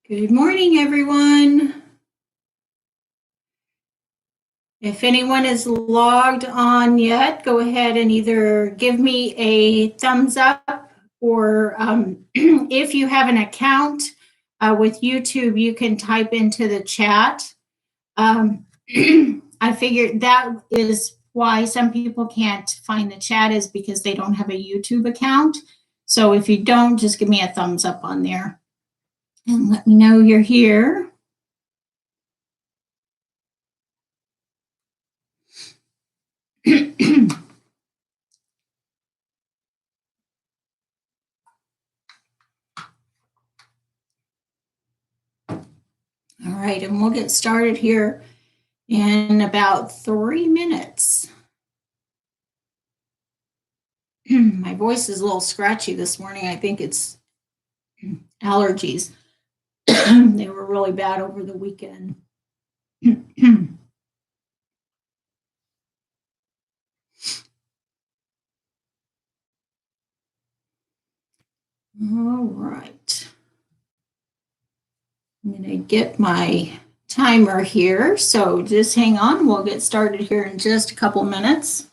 Good morning, everyone. If anyone is logged on yet, go ahead and either give me a thumbs up or if you have an account with YouTube, you can type into the chat. I figured that is why some people can't find the chat is because they don't have a YouTube account. So if you don't, just give me a thumbs up on there and let me know you're here. All right, and we'll get started here in about 3 minutes. My voice is a little scratchy this morning. I think it's allergies. They were really bad over the weekend. All right. I'm going to get my timer here. So just hang on. We'll get started here in just a couple minutes.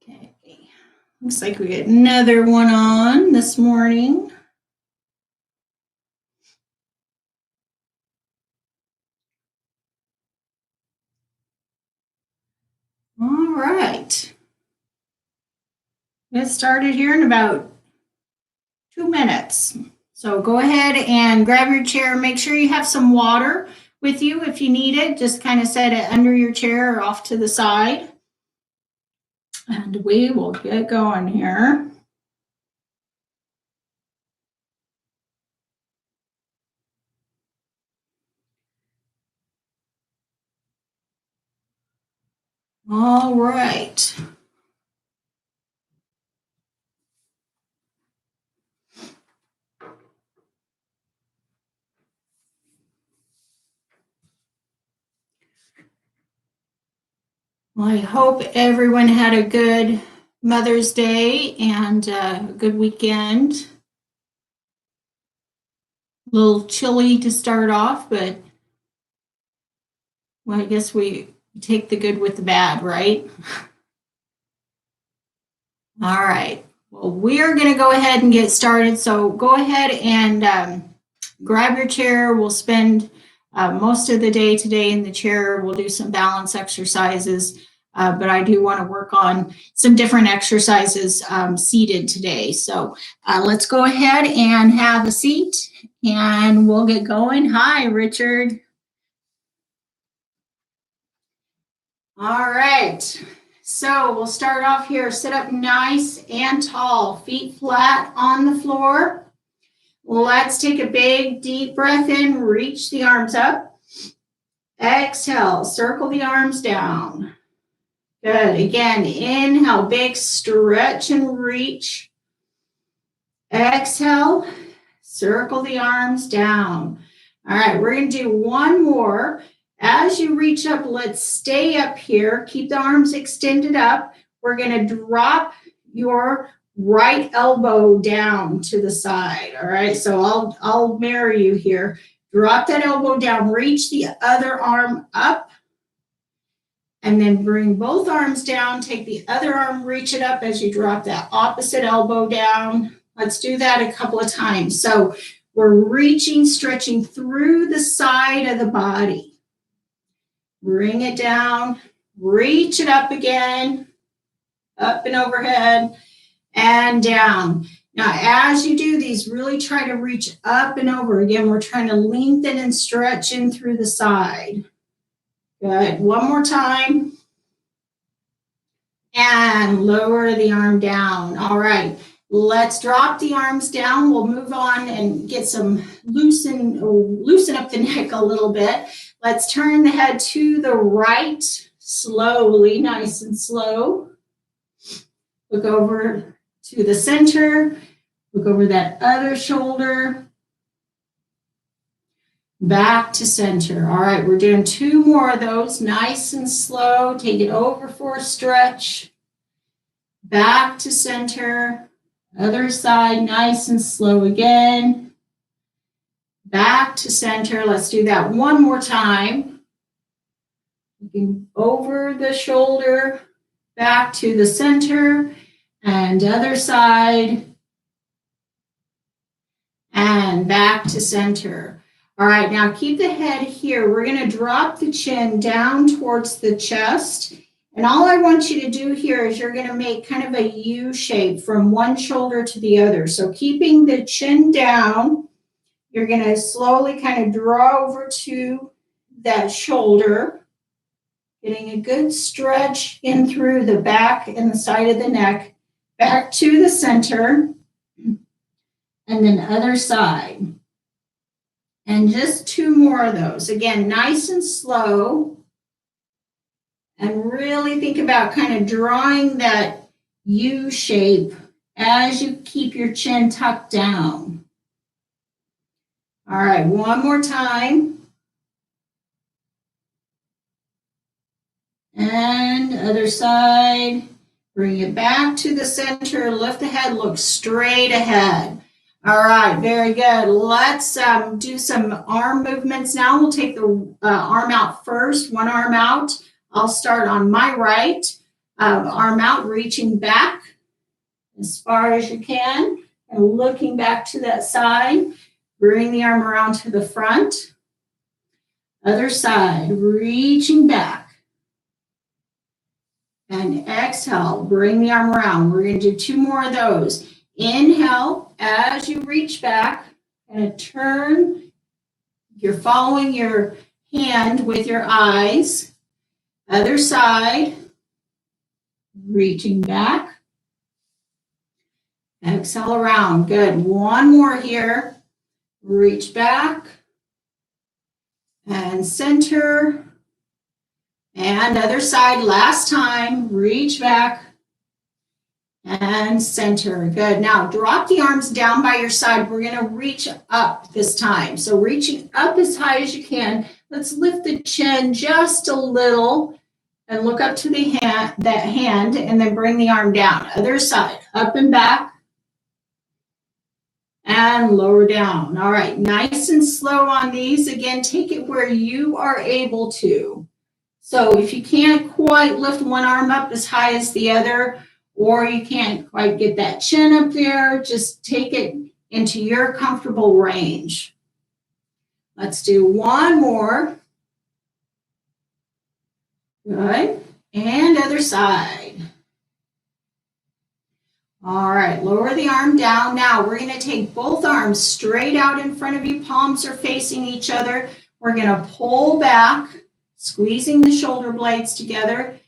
Okay. Looks like we get another one on this morning. All right. Get started here in about 2 minutes. So go ahead and grab your chair. Make sure you have some water with you if you need it. Just kind of set it under your chair or off to the side. And we will get going here. All right. Well, I hope everyone had a good Mother's Day and a good weekend. A little chilly to start off, but well, I guess we take the good with the bad, right? All right. Well, we are going to go ahead and get started. So go ahead and grab your chair. We'll spend most of the day today in the chair. We'll do some balance exercises, but I do want to work on some different exercises seated today. So let's go ahead and have a seat and we'll get going. Hi, Richard. All right. So we'll start off here. Sit up nice and tall, feet flat on the floor. Let's take a big, deep breath in. Reach the arms up. Exhale, circle the arms down. Good. Again, inhale, big stretch and reach. Exhale, circle the arms down. All right, we're going to do one more. As you reach up, let's stay up here. Keep the arms extended up. We're going to drop your right elbow down to the side. All right, so I'll mirror you here. Drop that elbow down. Reach the other arm up. And then bring both arms down. Take the other arm, reach it up as you drop that opposite elbow down. Let's do that a couple of times. So we're reaching, stretching through the side of the body. Bring it down, reach it up again, up and overhead and down. Now, as you do these, really try to reach up and over. Again, we're trying to lengthen and stretch in through the side. Good. One more time. And lower the arm down. All right. Let's drop the arms down. We'll move on and get some loosen up the neck a little bit. Let's turn the head to the right slowly, nice and slow. Look over to the center. Look over that other shoulder. Back to center. All right, we're doing 2 more of those, nice and slow. Take it over for a stretch. Back to center. Other side, nice and slow again. Back to center. Let's do that one more time. Looking over the shoulder, back to the center, and other side, and back to center. All right, now keep the head here. We're going to drop the chin down towards the chest. And all I want you to do here is you're going to make kind of a U shape from one shoulder to the other. So keeping the chin down, you're going to slowly kind of draw over to that shoulder, getting a good stretch in through the back and the side of the neck, back to the center, and then other side. And just 2 more of those. Again, nice and slow. And really think about kind of drawing that U shape as you keep your chin tucked down. All right, one more time. And other side. Bring it back to the center. Lift the head, look straight ahead. All right, very good. Let's do some arm movements now. We'll take the arm out first, one arm out. I'll start on my right, arm out, reaching back as far as you can, and looking back to that side. Bring the arm around to the front. Other side, reaching back. And exhale, bring the arm around. We're going to do 2 more of those. Inhale, as you reach back, and turn. You're following your hand with your eyes. Other side, reaching back. Exhale around. Good. One more here. Reach back. And center. And other side, last time. Reach back. And center. Good. Now drop the arms down by your side. We're going to reach up this time. So reaching up as high as you can. Let's lift the chin just a little and look up to the hand, and then bring the arm down. Other side, up and back and lower down. All right, nice and slow on these. Again, take it where you are able to. So if you can't quite lift one arm up as high as the other, or you can't quite get that chin up there, just take it into your comfortable range. Let's do 1 more. Good. And other side. All right, lower the arm down. Now we're going to take both arms straight out in front of you. Palms are facing each other. We're going to pull back, squeezing the shoulder blades together,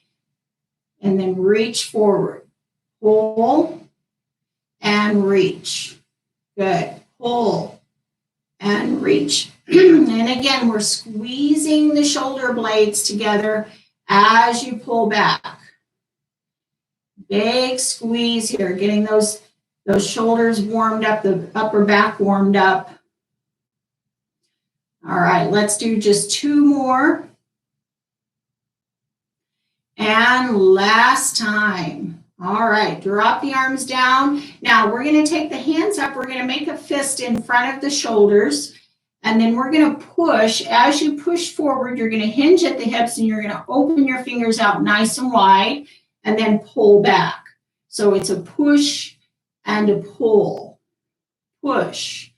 and then reach forward. Pull and reach. Good. Pull and reach. And again, we're squeezing the shoulder blades together as you pull back. Big squeeze here, getting those shoulders warmed up, the upper back warmed up. All right, let's do just 2 more. And last time. All right, drop the arms down. Now we're going to take the hands up. We're going to make a fist in front of the shoulders. And then we're going to push. As you push forward, you're going to hinge at the hips and you're going to open your fingers out nice and wide and then pull back. So it's a push and a pull. Push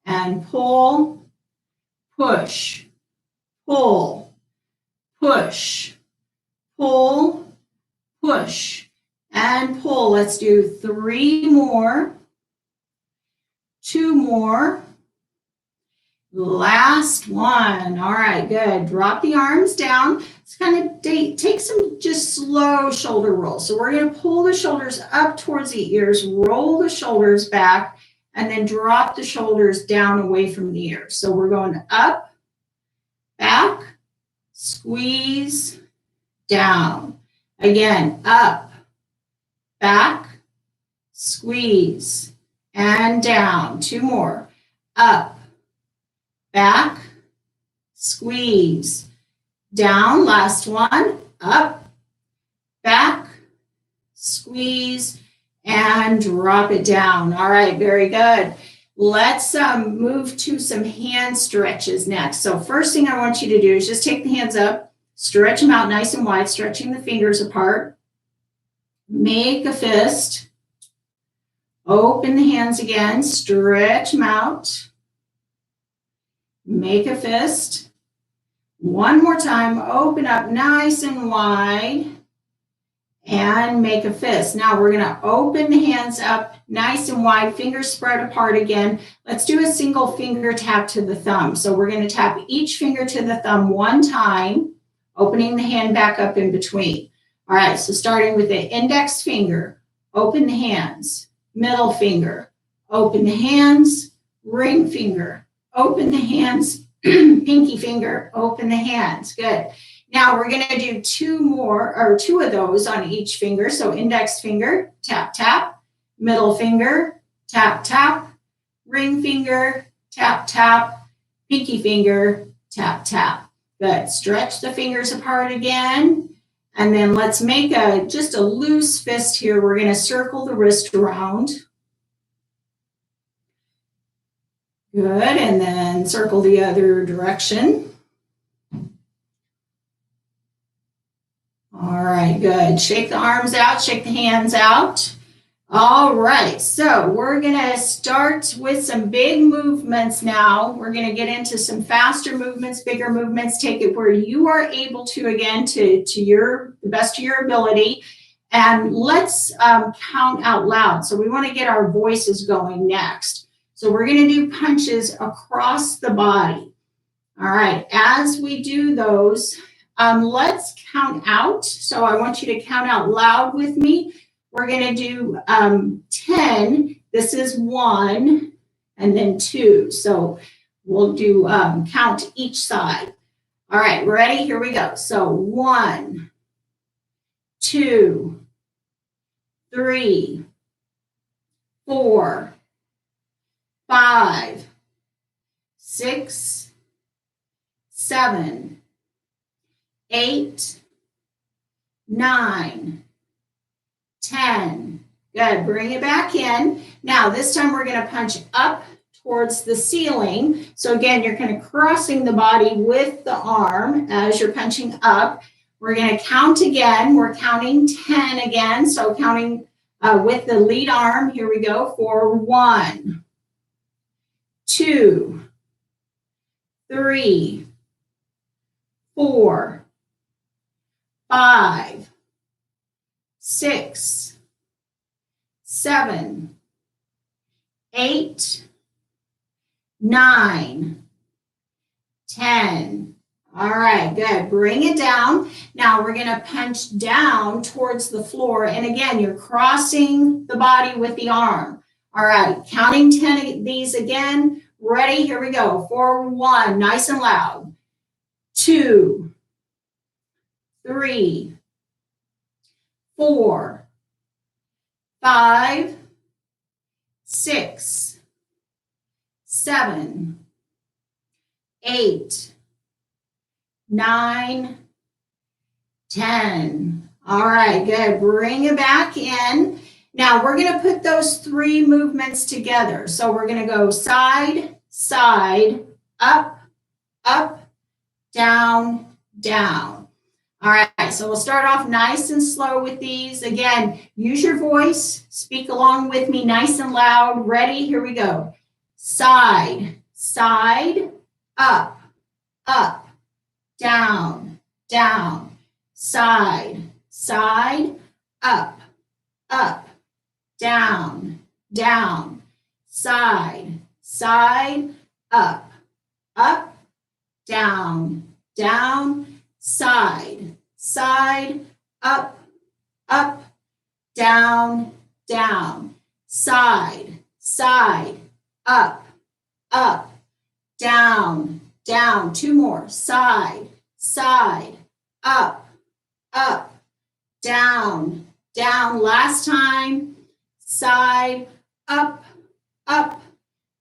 and pull. Push. Pull. Push. Pull. Push. And pull. Let's do 3 more. 2 more. Last one. All right, good. Drop the arms down. Let's kind of take some just slow shoulder rolls. So we're going to pull the shoulders up towards the ears, roll the shoulders back, and then drop the shoulders down away from the ears. So we're going up, back, squeeze, down. Again, up, back, squeeze, and down. 2 more. Up, back, squeeze, down. Last one. Up, back, squeeze, and drop it down. All right, very good. Let's move to some hand stretches next. So first thing I want you to do is just take the hands up, stretch them out nice and wide, stretching the fingers apart. Make a fist. Open the hands again, stretch them out. Make a fist. One more time, open up nice and wide and make a fist. Now we're going to open the hands up nice and wide, fingers spread apart again. Let's do a single finger tap to the thumb. So we're going to tap each finger to the thumb one time, opening the hand back up in between. All right, so starting with the index finger, open the hands, middle finger, open the hands, ring finger, open the hands, pinky finger, open the hands. Good. Now we're going to do 2 of those on each finger. So index finger, tap, tap, middle finger, tap, tap, ring finger, tap, tap, pinky finger, tap, tap. Good. Stretch the fingers apart again. And then let's make just a loose fist here. We're going to circle the wrist around. Good, and then circle the other direction. All right, good. Shake the arms out, shake the hands out. All right, so we're going to start with some big movements now. We're going to get into some faster movements, bigger movements. Take it where you are able to, again, to the best of your ability. And let's count out loud. So we want to get our voices going next. So we're going to do punches across the body. All right, as we do those, let's count out. So I want you to count out loud with me. We're going to do 10. This is 1 and then 2. So we'll do count each side. All right, ready? Here we go. So 1, 2, 3, 4, 5, 6, 7, 8, 9, 10. Good. Bring it back in. Now, this time we're going to punch up towards the ceiling. So again, you're kind of crossing the body with the arm as you're punching up. We're going to count again. We're counting 10 again. So counting with the lead arm. Here we go for 1, 2, 3, 4, 5, 6, 7, 8, 9, 10. All right, good. Bring it down. Now we're going to punch down towards the floor. And again, you're crossing the body with the arm. All right, counting 10 of these again. Ready? Here we go. For 1, nice and loud. 2, 3, 4, 5, 6, 7, 8, 9, 10. All right, good. Bring it back in. Now we're going to put those 3 movements together. So we're going to go side, side, up, up, down, down. All right, so we'll start off nice and slow with these. Again, use your voice. Speak along with me nice and loud. Ready? Here we go. Side, side, up, up, down, down, side, side, up, up, down, down, side, side, up, up, down, down, side, side, up, up, down, down, side, side, up, up, down, down. 2 more. Side, side, up, up, down, down. Last time. side, up, up,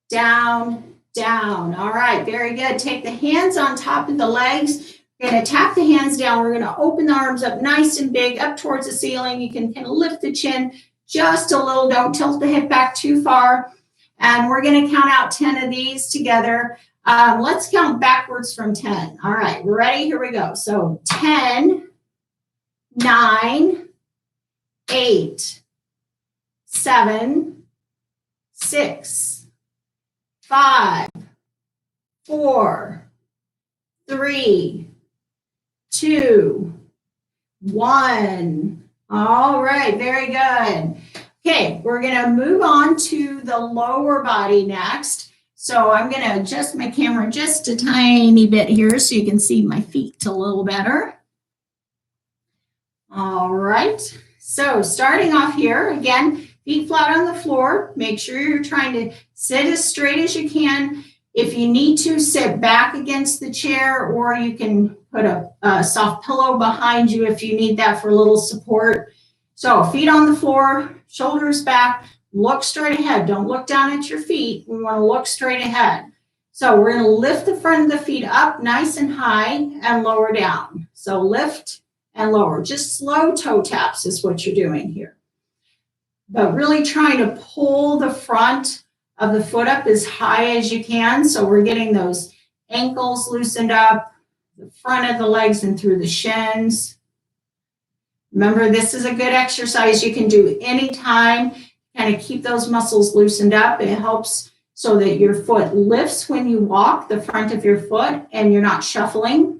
down, down. All right, very good. Take the hands on top of the legs. We're going to tap the hands down. We're going to open the arms up nice and big, up towards the ceiling. You can kind of lift the chin just a little. Don't tilt the hip back too far. And we're going to count out 10 of these together. Let's count backwards from 10. All right, we're ready? Here we go. So 10, 9, 8, 7, 6, 5, 4, 3, 2, 1. All right, very good. Okay, we're going to move on to the lower body next. So I'm going to adjust my camera just a tiny bit here so you can see my feet a little better. All right, so starting off here, again, feet flat on the floor. Make sure you're trying to sit as straight as you can. If you need to, sit back against the chair, or you can put a soft pillow behind you if you need that for a little support. So feet on the floor, shoulders back, look straight ahead. Don't look down at your feet. We want to look straight ahead. So we're going to lift the front of the feet up nice and high and lower down. So lift and lower. Just slow toe taps is what you're doing here. But really trying to pull the front of the foot up as high as you can. So we're getting those ankles loosened up, the front of the legs and through the shins. Remember, this is a good exercise you can do anytime. Kind of keep those muscles loosened up. It helps so that your foot lifts when you walk, the front of your foot, and you're not shuffling.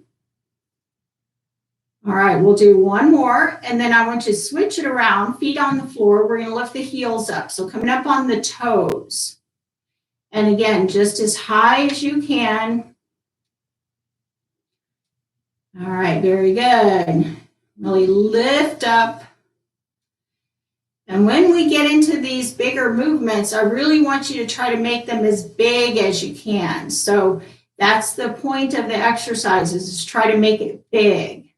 All right, we'll do one more, and then I want you to switch it around, feet on the floor. We're going to lift the heels up. So coming up on the toes. And again, just as high as you can. All right, very good. Really lift up. And when we get into these bigger movements, I really want you to try to make them as big as you can. So that's the point of the exercise, is try to make it big.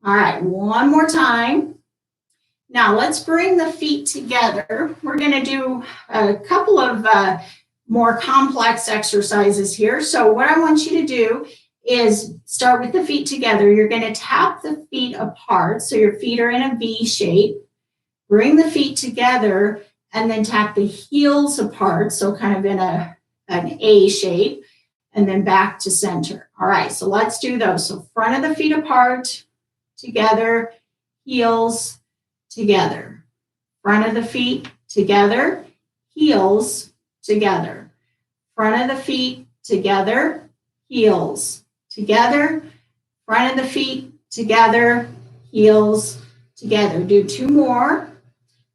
All right, one more time. Now let's bring the feet together. We're going to do a couple of more complex exercises here. So what I want you to do is start with the feet together. You're going to tap the feet apart. So your feet are in a V shape. Bring the feet together and then tap the heels apart. So kind of in an A shape, and then back to center. All right, so let's do those. So front of the feet apart, together, heels together. Front of the feet together, heels together. Front of the feet together, heels together. Front of the feet together, heels together. Do two more.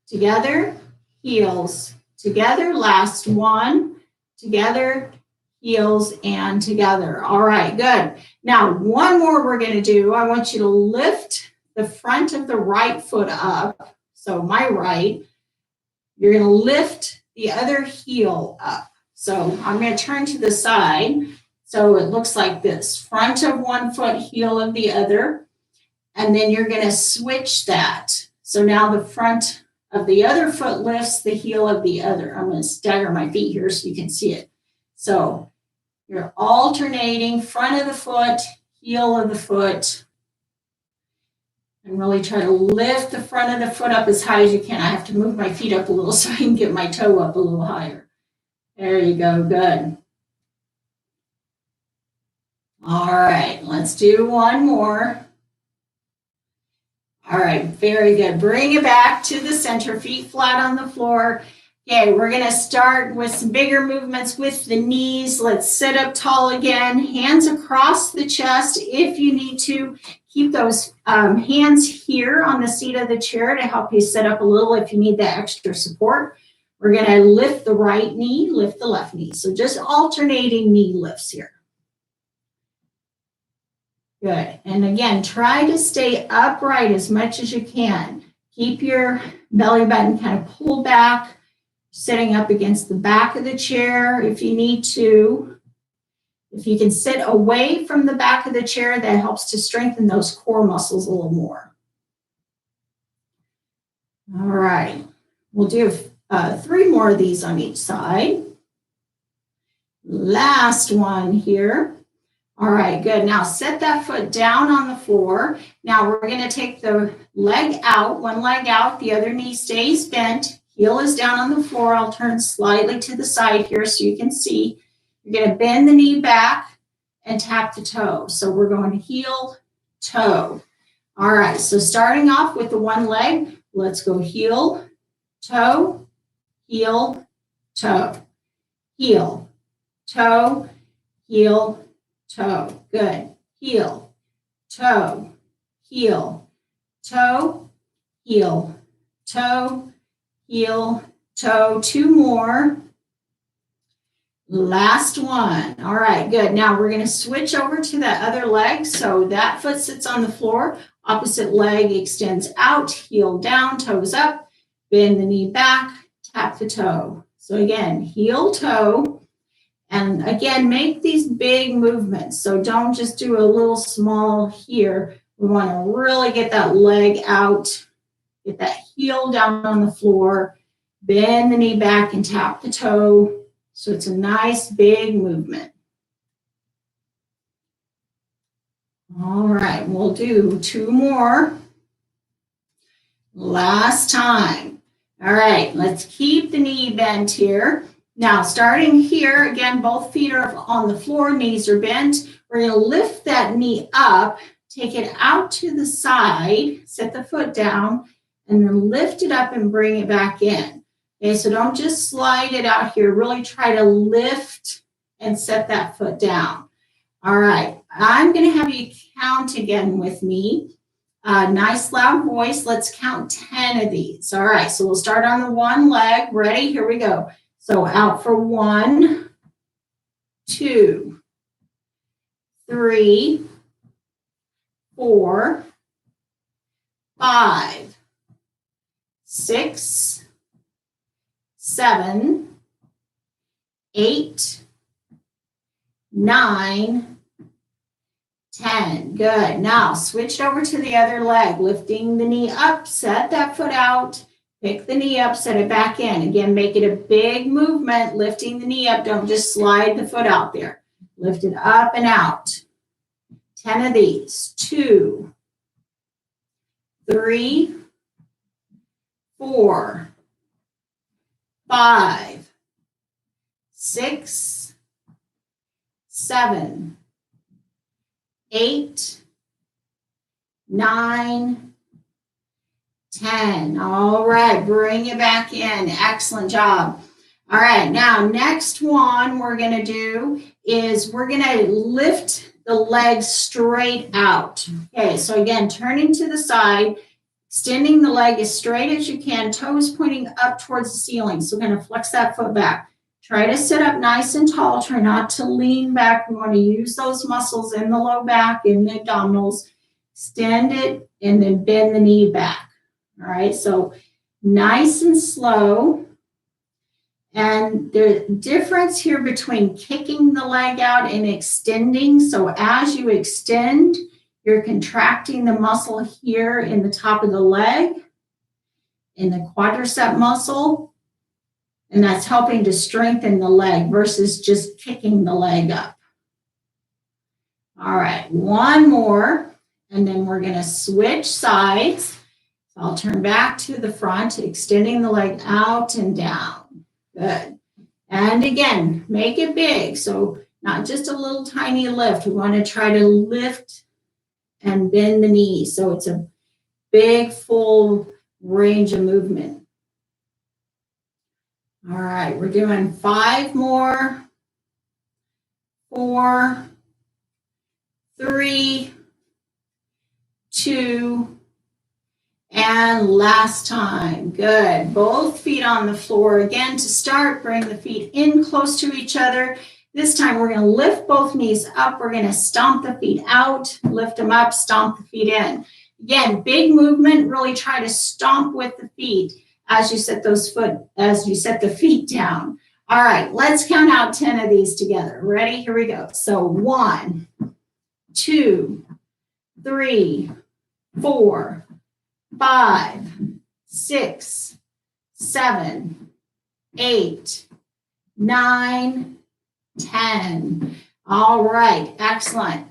Together, heels together. Last one. Together, heels, and together. All right, good. Now, one more we're going to do. I want you to lift the front of the right foot up. So my right. You're going to lift the other heel up. So I'm going to turn to the side. So it looks like this. Front of one foot, heel of the other. And then you're going to switch that. So now the front of the other foot lifts the heel of the other. I'm going to stagger my feet here so you can see it. So you're alternating front of the foot, heel of the foot, and really try to lift the front of the foot up as high as you can. I have to move my feet up a little so I can get my toe up a little higher. There you go, good. All right, let's do one more. All right, very good. Bring it back to the center, feet flat on the floor. Okay, we're going to start with some bigger movements with the knees. Let's sit up tall again, hands across the chest. If you need to, keep those hands here on the seat of the chair to help you sit up a little if you need that extra support. We're going to lift the right knee, lift the left knee. So just alternating knee lifts here. Good. And again, try to stay upright as much as you can. Keep your belly button kind of pulled back, sitting up against the back of the chair if you need to. If you can sit away from the back of the chair, that helps to strengthen those core muscles a little more. All right. We'll do 3 more of these on each side. Last one here. All right, good. Now set that foot down on the floor. Now we're going to take the leg out, one leg out, the other knee stays bent. Heel is down on the floor. I'll turn slightly to the side here so you can see. You're going to bend the knee back and tap the toe. So we're going heel, toe. All right, so starting off with the one leg, let's go heel, toe, heel, toe, heel, toe, heel, toe. Good. Heel, toe, heel, toe, heel, toe, heel, toe. 2 more. Last one. All right, good. Now we're going to switch over to that other leg. So that foot sits on the floor. Opposite leg extends out, heel down, toes up, bend the knee back, tap the toe. So again, heel, toe. And again, make these big movements. So don't just do a little small here. We want to really get that leg out, get that heel down on the floor, bend the knee back and tap the toe. So it's a nice big movement. All right, we'll do 2 more. Last time. All right, let's keep the knee bent here. Now, starting here, again, both feet are on the floor, knees are bent. We're going to lift that knee up, take it out to the side, set the foot down, and then lift it up and bring it back in. Okay, so don't just slide it out here. Really try to lift and set that foot down. All right, I'm going to have you count again with me. Nice loud voice. Let's count 10 of these. All right, so we'll start on the one leg. Ready? Here we go. So out for 1, 2, 3, 4, 5, 6, 7, 8, 9, 10. Good. Now switch over to the other leg, lifting the knee up, set that foot out, pick the knee up, set it back in. Again, make it a big movement, lifting the knee up. Don't just slide the foot out there. Lift it up and out. 10 of these. 2, 3, 4, 5, 6, 7, 8, 9, 10. All right, bring it back in. Excellent job. All right, now next one we're going to do is we're going to lift the leg straight out. Okay, so again, turning to the side, extending the leg as straight as you can, toes pointing up towards the ceiling. So we're going to flex that foot back. Try to sit up nice and tall. Try not to lean back. We want to use those muscles in the low back, in the abdominals. Extend it and then bend the knee back. All right, so nice and slow. And the difference here between kicking the leg out and extending. So as you extend, you're contracting the muscle here in the top of the leg, in the quadricep muscle. And that's helping to strengthen the leg versus just kicking the leg up. All right, one more, and then we're going to switch sides. So I'll turn back to the front, extending the leg out and down. Good. And again, make it big. So not just a little tiny lift. We want to try to lift and bend the knee. So it's a big, full range of movement. All right, we're doing 5 more. 4, 3, 2, and last time. Good. Both feet on the floor. Again, to start, bring the feet in close to each other. This time we're going to lift both knees up. We're going to stomp the feet out, lift them up, stomp the feet in. Again, big movement. Really try to stomp with the feet as you set the feet down. All right, let's count out 10 of these together. Ready? Here we go. So 1, 2, 3, 4, 5, 6, 7, 8, 9, 10. All right, excellent.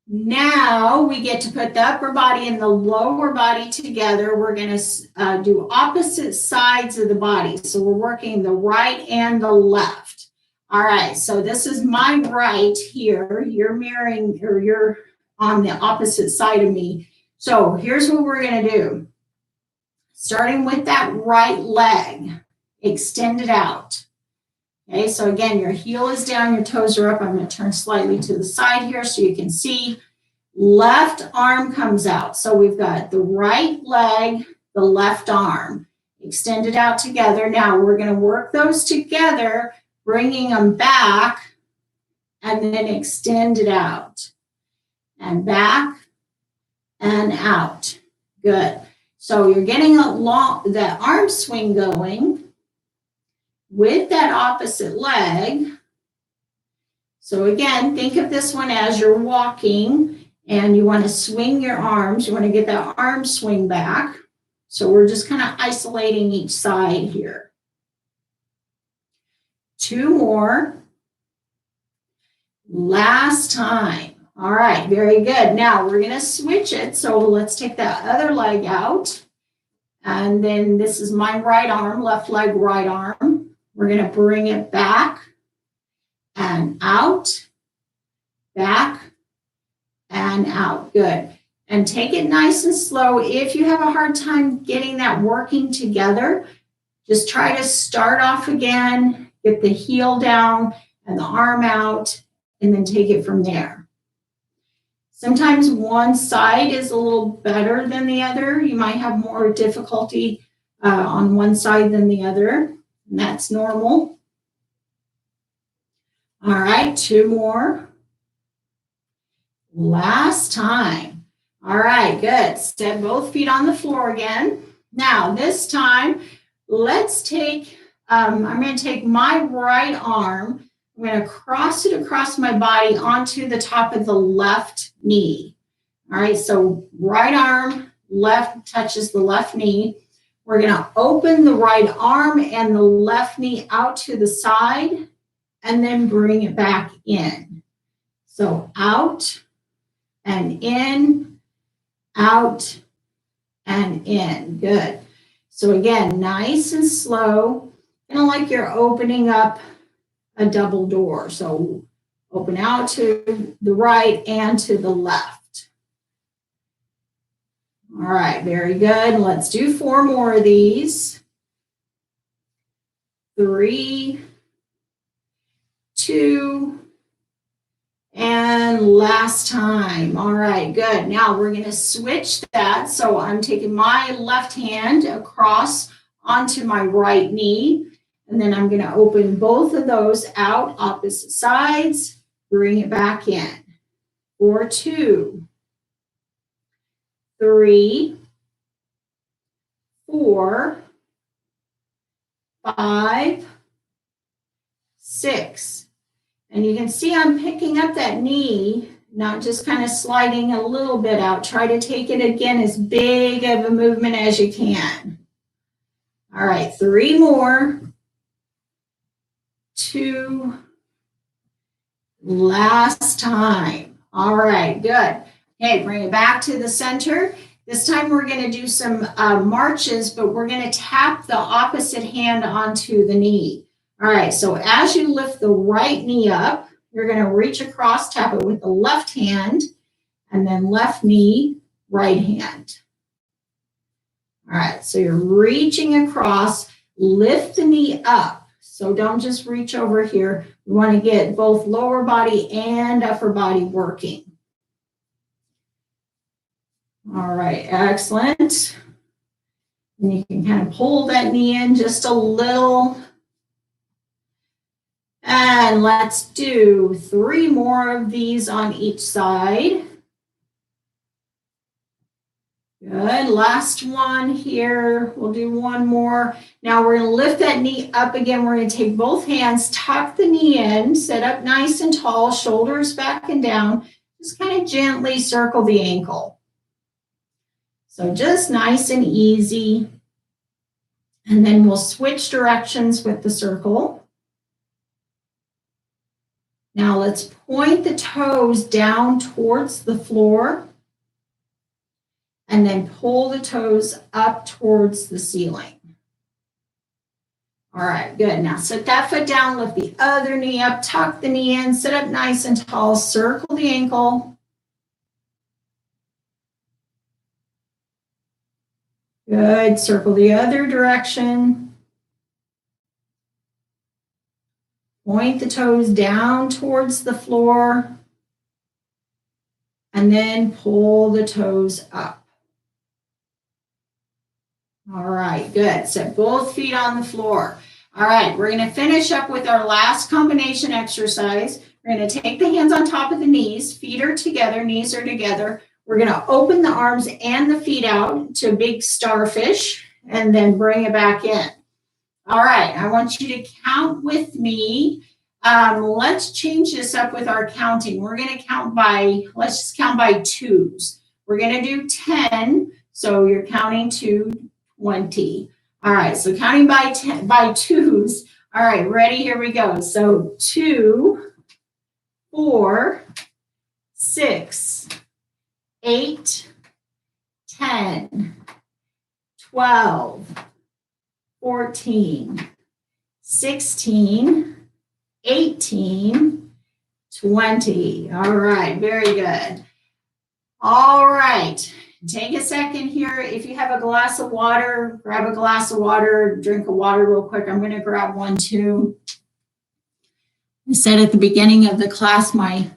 Now we get to put the upper body and the lower body together. We're going to do opposite sides of the body. So we're working the right and the left. All right, so this is my right here. You're mirroring, or you're on the opposite side of me. So here's what we're going to do. Starting with that right leg, extend it out. Okay, so again, your heel is down, your toes are up. I'm going to turn slightly to the side here so you can see. Left arm comes out. So we've got the right leg, the left arm. Extend it out together. Now we're going to work those together, bringing them back, and then extend it out. And back and out. Good. So you're getting the arm swing going with that opposite leg. So again, think of this one as you're walking and you want to swing your arms. You want to get that arm swing back. So we're just kind of isolating each side here. 2 more. Last time. All right, very good. Now we're going to switch it. So let's take that other leg out. And then this is my right arm, left leg, right arm. We're going to bring it back and out, back and out. Good. And take it nice and slow. If you have a hard time getting that working together, just try to start off again, get the heel down and the arm out, and then take it from there. Sometimes one side is a little better than the other. You might have more difficulty on one side than the other, and that's normal. All right, 2 more. Last time. All right, good. Step both feet on the floor again. Now, this time, let's take, I'm going to take my right arm. I'm going to cross it across my body onto the top of the left knee. All right, so right arm, left touches the left knee. We're going to open the right arm and the left knee out to the side and then bring it back in. So out and in, out and in. Good. So again, nice and slow, kind of like you're opening up a double door. So open out to the right and to the left. All right, very good. Let's do 4 more of these. 3, 2, and last time. All right, good. Now we're going to switch that. So I'm taking my left hand across onto my right knee. And then I'm going to open both of those out, opposite sides, bring it back in. 4, 2, 3, 4, 5, 6. And you can see I'm picking up that knee, not just kind of sliding a little bit out. Try to take it again as big of a movement as you can. All right, 3 more. 2, last time. All right, good. Okay, bring it back to the center. This time we're going to do some marches, but we're going to tap the opposite hand onto the knee. All right, so as you lift the right knee up, you're going to reach across, tap it with the left hand, and then left knee, right hand. All right, so you're reaching across, lift the knee up. So don't just reach over here. We want to get both lower body and upper body working. All right, excellent. And you can kind of pull that knee in just a little. And let's do 3 more of these on each side. Good. Last one here. We'll do 1 more. Now we're going to lift that knee up again. We're going to take both hands, tuck the knee in, sit up nice and tall, shoulders back and down. Just kind of gently circle the ankle. So just nice and easy. And then we'll switch directions with the circle. Now let's point the toes down towards the floor and then pull the toes up towards the ceiling. All right, good. Now sit that foot down, lift the other knee up, tuck the knee in, sit up nice and tall, circle the ankle. Good, circle the other direction. Point the toes down towards the floor and then pull the toes up. All right, good. Set both feet on the floor. All right, we're going to finish up with our last combination exercise. We're going to take the hands on top of the knees, feet are together, knees are together. We're going to open the arms and the feet out to a big starfish and then bring it back in. All right, I want you to count with me. Let's change this up with our counting. We're going to count by, let's just count by twos. We're going to do 10, so you're counting to 20. All right, so counting by twos. All right, ready? Here we go. So 2, 4, 6, 8, 10, 12, 14, 16, 18, 20. All right, very good. All right. Take a second here. If you have a glass of water, grab a glass of water, drink of water real quick. I'm going to grab one too. I said at the beginning of the class, my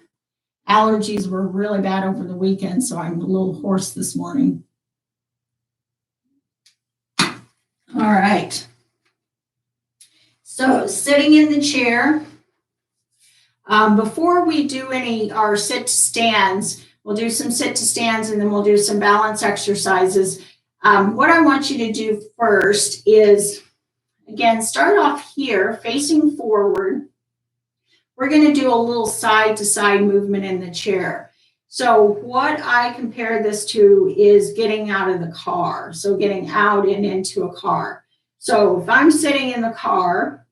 allergies were really bad over the weekend, so I'm a little hoarse this morning. All right. So sitting in the chair, before we do our sit to stands, we'll do some sit to stands and then we'll do some balance exercises. What I want you to do first is, again, start off here facing forward. We're going to do a little side to side movement in the chair. So what I compare this to is getting out of the car. So getting out and into a car. So if I'm sitting in the car,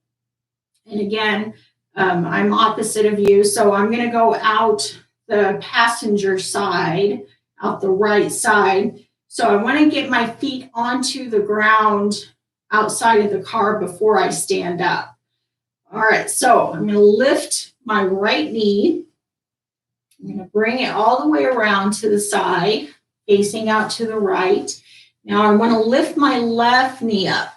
and again, I'm opposite of you, so I'm going to go out the passenger side, out the right side. So I want to get my feet onto the ground outside of the car before I stand up. All right, so I'm going to lift my right knee. I'm going to bring it all the way around to the side, facing out to the right. Now I want to lift my left knee up.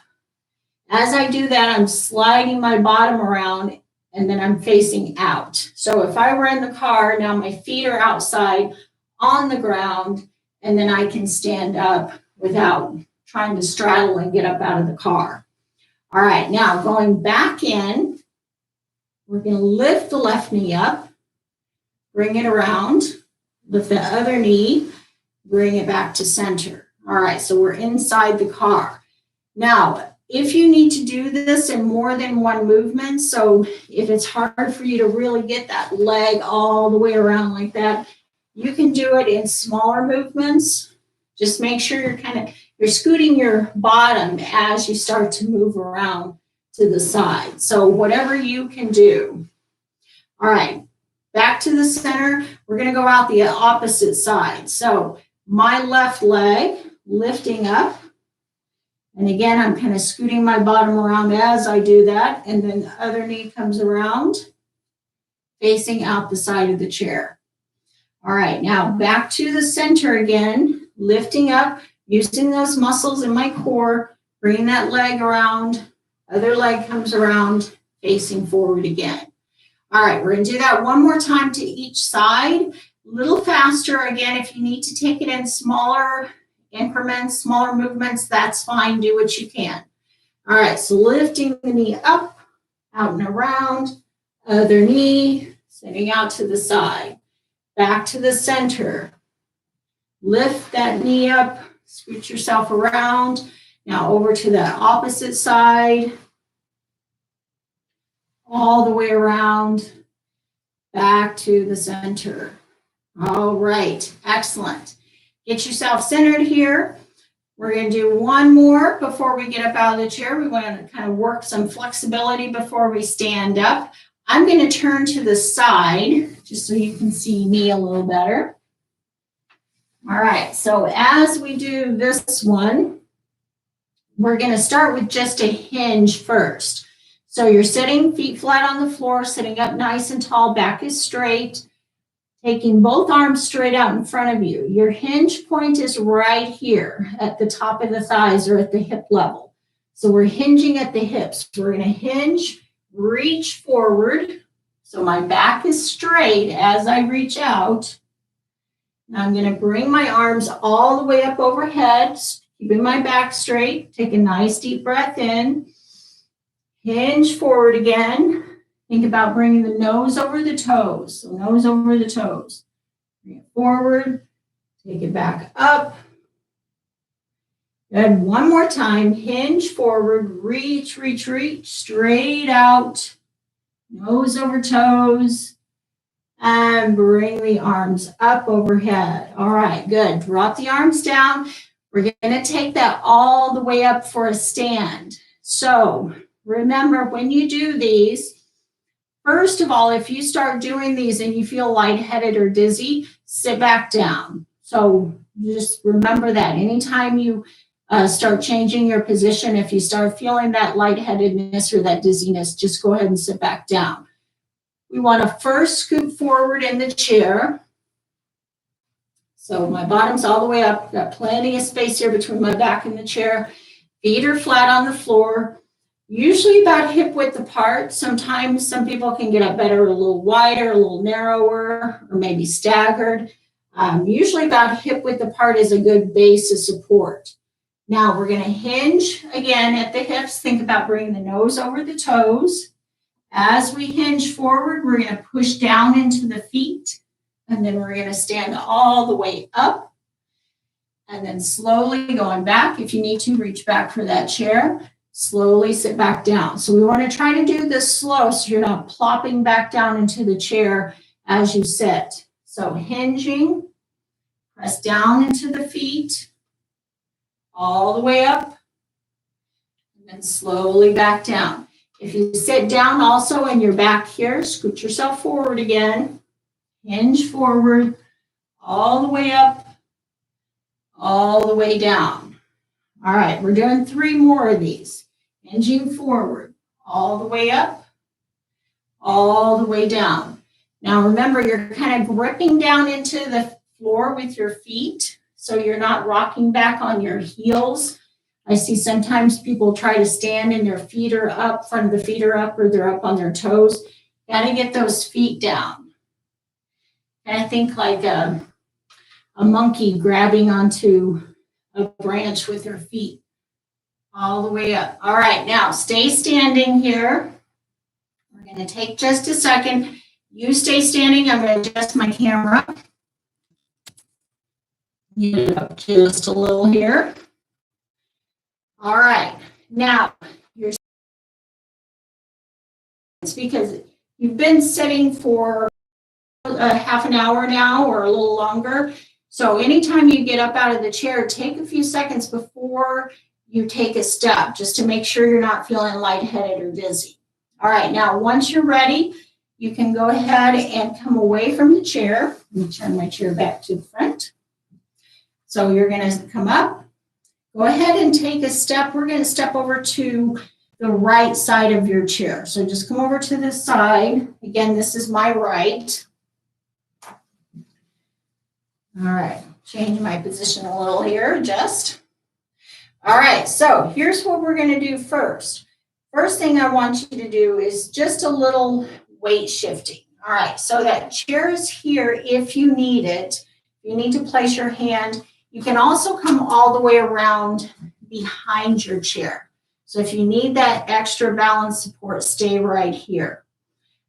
As I do that, I'm sliding my bottom around and then I'm facing out. So if I were in the car, now my feet are outside on the ground, and then I can stand up without trying to straddle and get up out of the car. All right, now going back in, we're going to lift the left knee up, bring it around, lift the other knee, bring it back to center. All right, so we're inside the car. Now, if you need to do this in more than one movement, so if it's hard for you to really get that leg all the way around like that, you can do it in smaller movements. Just make sure you're scooting your bottom as you start to move around to the side. So whatever you can do. All right, back to the center. We're going to go out the opposite side. So my left leg lifting up. And again, I'm kind of scooting my bottom around as I do that. And then the other knee comes around, facing out the side of the chair. All right, now back to the center again, lifting up, using those muscles in my core, bringing that leg around, other leg comes around, facing forward again. All right, we're going to do that one more time to each side, a little faster. Again, if you need to take it in smaller increments, smaller movements, that's fine. Do what you can. All right, so lifting the knee up, out and around, other knee, sitting out to the side, back to the center. Lift that knee up, scoot yourself around. Now over to the opposite side, all the way around, back to the center. All right, excellent. Get yourself centered here. We're going to do one more before we get up out of the chair. We want to kind of work some flexibility before we stand up. I'm going to turn to the side just so you can see me a little better. All right, so as we do this one, we're going to start with just a hinge first. So you're sitting, feet flat on the floor, sitting up nice and tall, back is straight, taking both arms straight out in front of you. Your hinge point is right here at the top of the thighs or at the hip level. So we're hinging at the hips. We're going to hinge, reach forward. So my back is straight as I reach out. Now I'm going to bring my arms all the way up overhead, keeping my back straight. Take a nice deep breath in. Hinge forward again. Think about bringing the nose over the toes. So nose over the toes. Bring it forward. Take it back up. Good. One more time. Hinge forward. Reach, reach, reach. Straight out. Nose over toes. And bring the arms up overhead. All right, good. Drop the arms down. We're going to take that all the way up for a stand. So remember, when you do these, first of all, if you start doing these and you feel lightheaded or dizzy, sit back down. So just remember that. Anytime you start changing your position, if you start feeling that lightheadedness or that dizziness, just go ahead and sit back down. We want to first scoot forward in the chair. So my bottom's all the way up. Got plenty of space here between my back and the chair. Feet are flat on the floor. Usually about hip width apart. Sometimes some people can get up better a little wider, a little narrower, or maybe staggered. Usually about hip width apart is a good base of support. Now we're going to hinge again at the hips. Think about bringing the nose over the toes. As we hinge forward, we're going to push down into the feet, and then we're going to stand all the way up, and then slowly going back. If you need to, reach back for that chair. Slowly sit back down. So we want to try to do this slow so you're not plopping back down into the chair as you sit. So hinging, press down into the feet, all the way up, and then slowly back down. If you sit down also and you're back here, scoot yourself forward again, hinge forward, all the way up, all the way down. All right, we're doing 3 more of these. Hinging forward, all the way up, all the way down. Now remember, you're kind of gripping down into the floor with your feet, so you're not rocking back on your heels. I see sometimes people try to stand and their feet are up, front of the feet are up, or they're up on their toes. Got to get those feet down. And I think like a monkey grabbing onto a branch with her feet all the way up. All right, now stay standing here. We're going to take just a second. You stay standing. I'm going to adjust my camera. Get it up just a little here. All right, now it's because you've been sitting for half an hour now or a little longer. So anytime you get up out of the chair, take a few seconds before you take a step, just to make sure you're not feeling lightheaded or dizzy. All right, now once you're ready, you can go ahead and come away from the chair. Let me turn my chair back to the front. So you're going to come up. Go ahead and take a step. We're going to step over to the right side of your chair. So just come over to the side. Again, this is my right. All right, change my position a little here, adjust. All right, so here's what we're going to do first. First thing I want you to do is just a little weight shifting. All right, so that chair is here if you need it. You need to place your hand. You can also come all the way around behind your chair. So if you need that extra balance support, stay right here.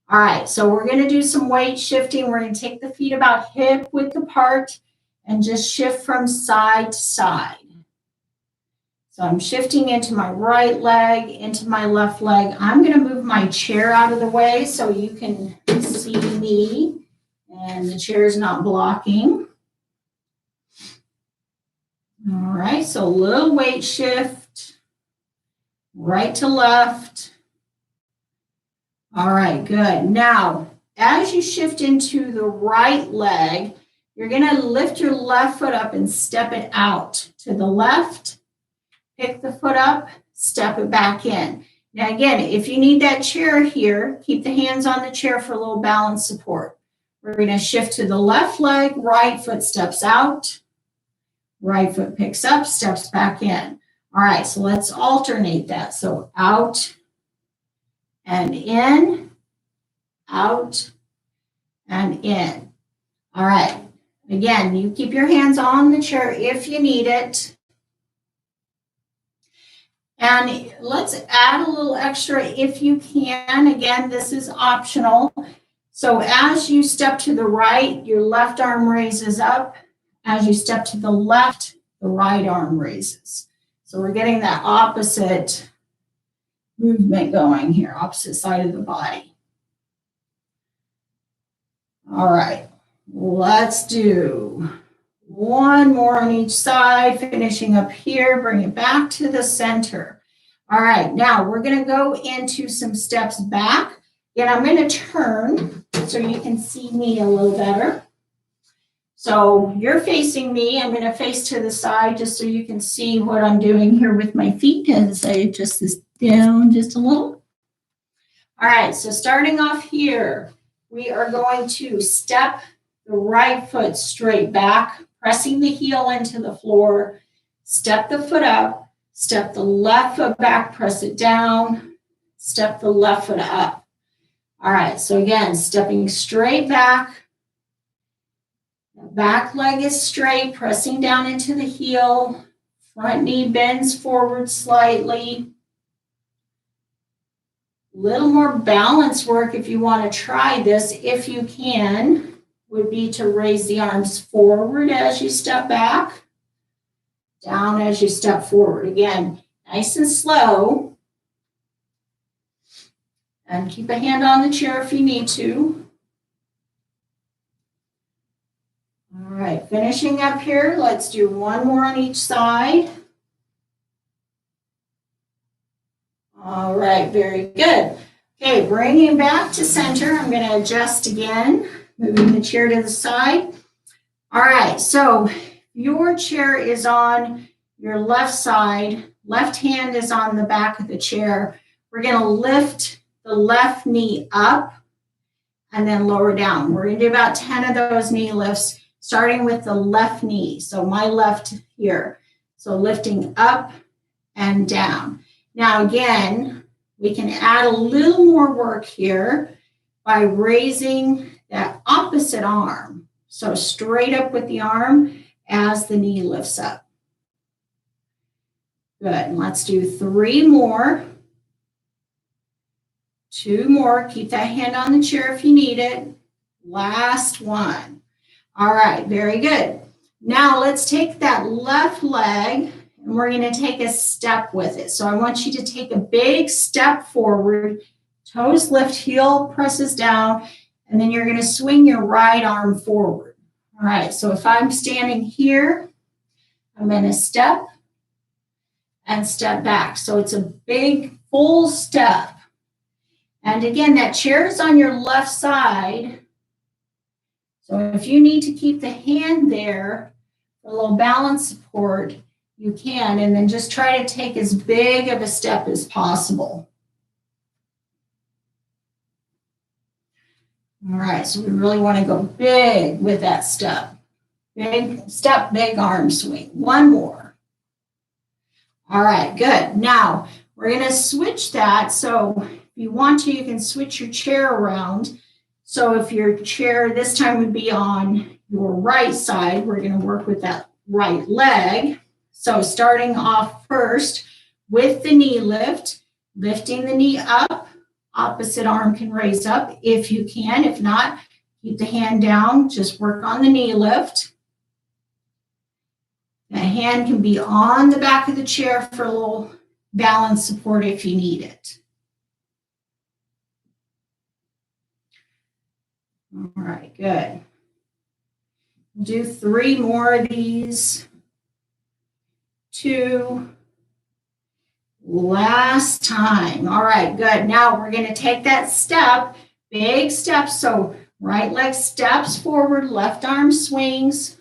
All right, so we're going to do some weight shifting. We're going to take the feet about hip width apart and just shift from side to side. So I'm shifting into my right leg, into my left leg. I'm going to move my chair out of the way so you can see me and the chair is not blocking. All right, so a little weight shift, right to left. All right, good. Now, as you shift into the right leg, you're going to lift your left foot up and step it out to the left. Pick the foot up, step it back in. Now, again, if you need that chair here, keep the hands on the chair for a little balance support. We're going to shift to the left leg, right foot steps out, right foot picks up, steps back in. All right, so let's alternate that. So out and in, out and in. All right, again, you keep your hands on the chair if you need it. And let's add a little extra if you can. Again, this is optional. So as you step to the right, your left arm raises up. As you step to the left, the right arm raises. So we're getting that opposite movement going here, opposite side of the body. All right, let's do one more on each side, finishing up here, bring it back to the center. All right, now we're going to go into some steps back. And I'm going to turn so you can see me a little better. So you're facing me. I'm going to face to the side just so you can see what I'm doing here with my feet as I adjust this down just a little. All right, so starting off here, we are going to step the right foot straight back, pressing the heel into the floor, step the foot up, step the left foot back, press it down, step the left foot up. All right, so again, stepping straight back, the back leg is straight, pressing down into the heel, front knee bends forward slightly. Little more balance work if you want to try this, if you can, would be to raise the arms forward as you step back, down as you step forward. Again, nice and slow. And keep a hand on the chair if you need to. All right, finishing up here, let's do one more on each side. All right, very good. Okay, bringing back to center, I'm going to adjust again, moving the chair to the side. All right, so your chair is on your left side, left hand is on the back of the chair. We're going to lift the left knee up and then lower down. We're going to do about 10 of those knee lifts, starting with the left knee. So my left here. So lifting up and down. Now again, we can add a little more work here by raising that opposite arm. So straight up with the arm as the knee lifts up. Good. Let's do 3 more. 2 more. Keep that hand on the chair if you need it. Last one. All right, very good. Now let's take that left leg and we're going to take a step with it. So I want you to take a big step forward, toes lift, heel presses down, and then you're going to swing your right arm forward. All right, so if I'm standing here, I'm going to step and step back. So it's a big full step. And again, that chair is on your left side. So if you need to keep the hand there for a little balance support, you can, and then just try to take as big of a step as possible. All right, so we really want to go big with that step. Big step, big arm swing. One more. All right, good. Now, we're going to switch that. So if you want to, you can switch your chair around. So if your chair this time would be on your right side, we're going to work with that right leg. So starting off first with the knee lift, lifting the knee up, opposite arm can raise up if you can. If not, keep the hand down, just work on the knee lift. The hand can be on the back of the chair for a little balance support if you need it. All right, good. Do 3 more of these. 2. Last time. All right, good. Now we're going to take that step, big step. So right leg steps forward, left arm swings,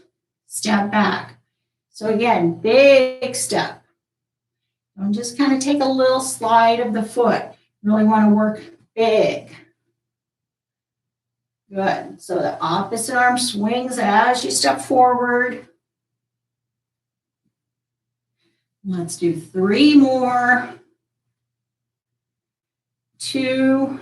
step back. So again, big step. Don't just kind of take a little slide of the foot. Really want to work big. Good. So the opposite arm swings as you step forward. Let's do 3 more. 2.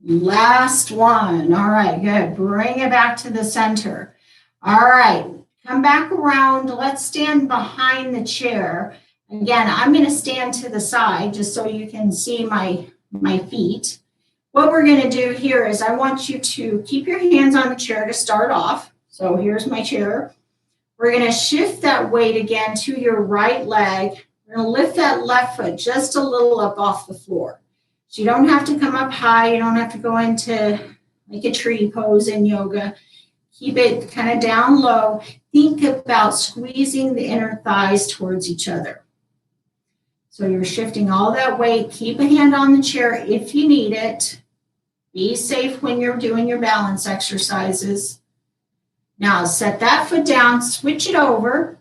Last one. All right, good. Bring it back to the center. All right, come back around. Let's stand behind the chair. Again, I'm going to stand to the side just so you can see my feet. What we're going to do here is I want you to keep your hands on the chair to start off. So here's my chair. We're going to shift that weight again to your right leg. We're going to lift that left foot just a little up off the floor. So you don't have to come up high. You don't have to go into like a tree pose in yoga. Keep it kind of down low. Think about squeezing the inner thighs towards each other. So you're shifting all that weight. Keep a hand on the chair if you need it. Be safe when you're doing your balance exercises. Now set that foot down, switch it over,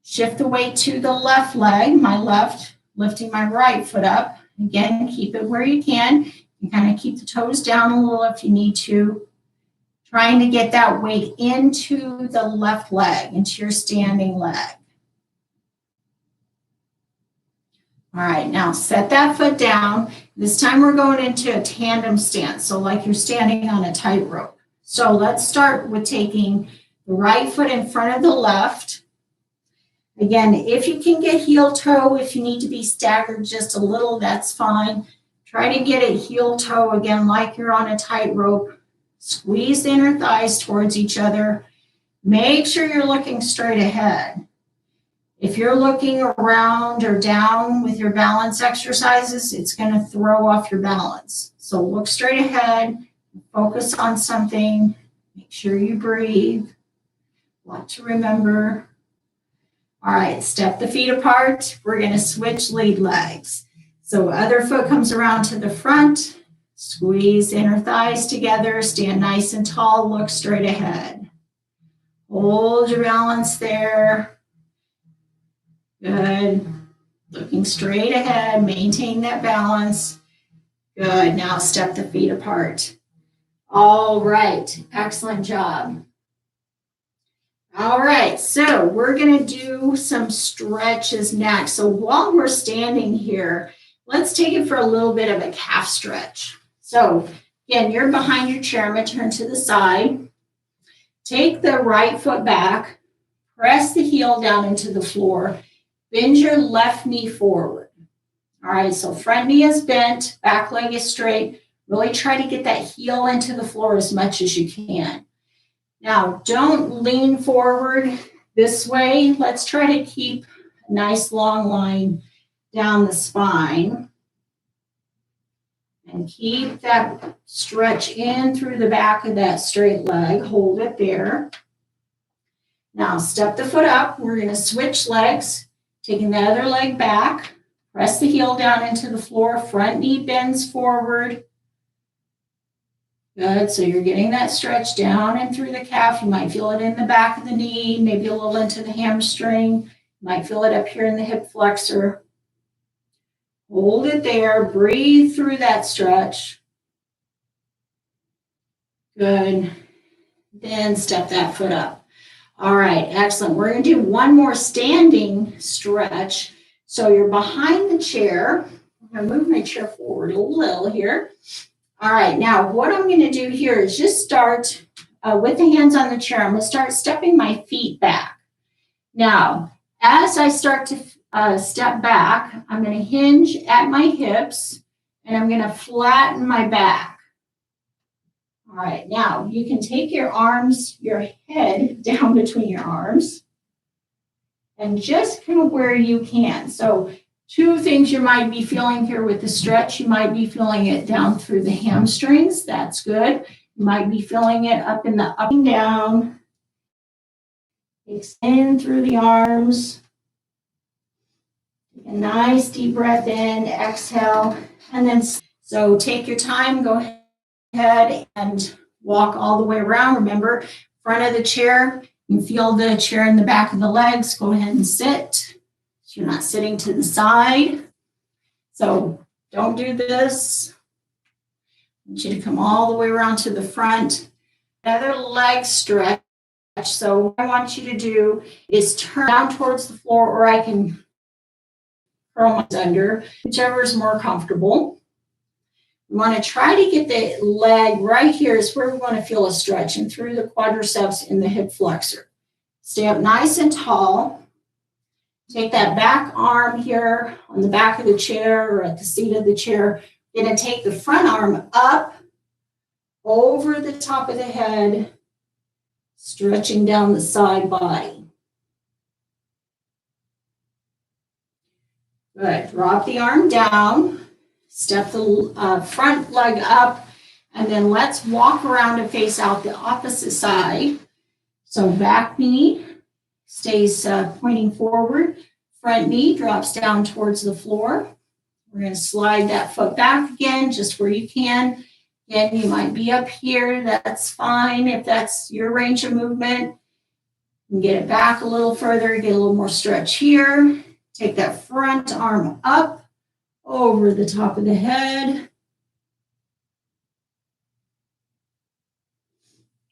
shift the weight to the left leg, my left, lifting my right foot up. Again, keep it where you can. You kind of keep the toes down a little if you need to. Trying to get that weight into the left leg, into your standing leg. All right, now set that foot down. This time we're going into a tandem stance, so like you're standing on a tightrope. So let's start with taking the right foot in front of the left. Again, if you can get heel toe, if you need to be staggered just a little, that's fine. Try to get it heel toe again like you're on a tightrope. Squeeze the inner thighs towards each other. Make sure you're looking straight ahead. If you're looking around or down with your balance exercises, it's going to throw off your balance. So look straight ahead, focus on something, make sure you breathe. A lot to remember. All right, step the feet apart. We're going to switch lead legs. So other foot comes around to the front. Squeeze inner thighs together. Stand nice and tall. Look straight ahead. Hold your balance there. Good. Looking straight ahead. Maintain that balance. Good. Now step the feet apart. All right. Excellent job. All right, so we're going to do some stretches next. So while we're standing here, let's take it for a little bit of a calf stretch. So again, you're behind your chair. I'm going to turn to the side. Take the right foot back. Press the heel down into the floor. Bend your left knee forward. All right, so front knee is bent, back leg is straight. Really try to get that heel into the floor as much as you can. Now, don't lean forward this way. Let's try to keep a nice long line down the spine. And keep that stretch in through the back of that straight leg. Hold it there. Now, step the foot up. We're going to switch legs. Taking the other leg back. Press the heel down into the floor. Front knee bends forward. Good, so you're getting that stretch down and through the calf. You might feel it in the back of the knee, maybe a little into the hamstring. You might feel it up here in the hip flexor. Hold it there, breathe through that stretch. Good, then step that foot up. All right, excellent. We're gonna do one more standing stretch. So you're behind the chair. I'm gonna move my chair forward a little here. All right, now what I'm going to do here is just start with the hands on the chair. I'm going to start stepping my feet back. Now, as I start to step back, I'm going to hinge at my hips and I'm going to flatten my back. All right, now you can take your arms, your head down between your arms and just kind of where you can. So two things you might be feeling here with the stretch. You might be feeling it down through the hamstrings. That's good. You might be feeling it up in the up and down. Extend through the arms. A nice deep breath in, exhale, and then so take your time, go ahead and walk all the way around. Remember, front of the chair, you feel the chair in the back of the legs. Go ahead and sit. So you're not sitting to the side. So don't do this. I want you to come all the way around to the front. Another leg stretch. So what I want you to do is turn down towards the floor, or I can curl my under, whichever is more comfortable. We want to try to get the leg right here is where we want to feel a stretch, and through the quadriceps in the hip flexor. Stay up nice and tall. Take that back arm here on the back of the chair or at the seat of the chair. You're going to take the front arm up over the top of the head, stretching down the side body. Good. Drop the arm down, step the front leg up, and then let's walk around and face out the opposite side. So back knee stays pointing forward, front knee drops down towards the floor. We're going to slide that foot back again, just where you can. Again, you might be up here. That's fine if that's your range of movement. You can get it back a little further, get a little more stretch here. Take that front arm up over the top of the head.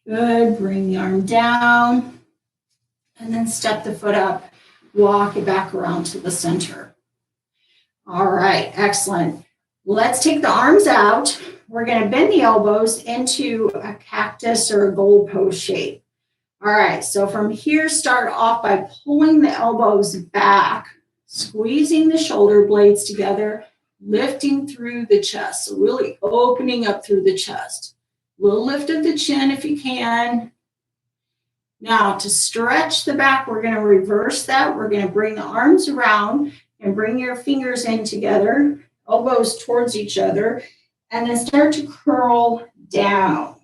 Good. Bring the arm down. And then step the foot up. Walk it back around to the center. All right. Excellent. Let's take the arms out. We're going to bend the elbows into a cactus or a goalpost shape. All right. So from here, start off by pulling the elbows back, squeezing the shoulder blades together, lifting through the chest. So really opening up through the chest. A little lift of the chin if you can. Now to stretch the back, we're going to reverse that. We're going to bring the arms around and bring your fingers in together, elbows towards each other, and then start to curl down.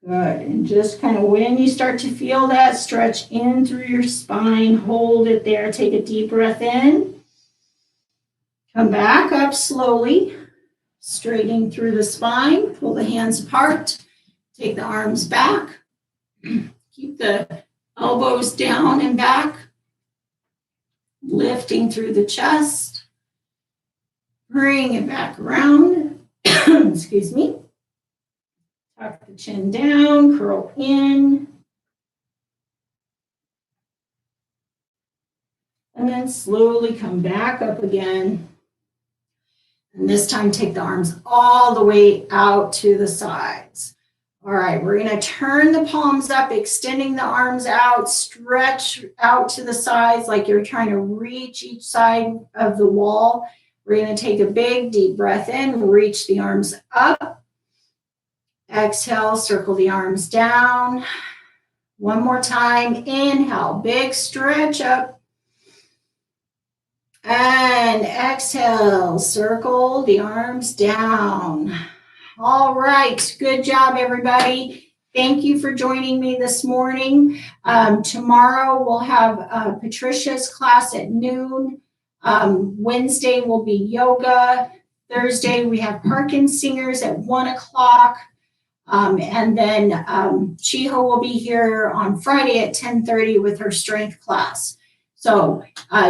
Good. And just kind of when you start to feel that stretch in through your spine, hold it there. Take a deep breath in. Come back up slowly, straightening through the spine. Pull the hands apart. Take the arms back. Keep the elbows down and back. Lifting through the chest. Bring it back around. Excuse me. Tuck the chin down, curl in. And then slowly come back up again. And this time take the arms all the way out to the sides. All right, we're going to turn the palms up, extending the arms out, stretch out to the sides like you're trying to reach each side of the wall. We're going to take a big deep breath in, reach the arms up. Exhale, circle the arms down. One more time. Inhale, big stretch up. And exhale, circle the arms down. All right, good job, everybody. Thank you for joining me this morning. Tomorrow we'll have Patricia's class at noon. Wednesday will be yoga. Thursday we have Parkinson singers at 1 o'clock. And then Chiho will be here on Friday at 10:30 with her strength class. So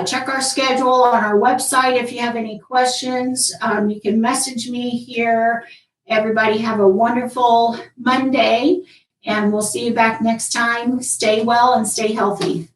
check our schedule on our website if you have any questions. You can message me here. Everybody have a wonderful Monday, and we'll see you back next time. Stay well and stay healthy.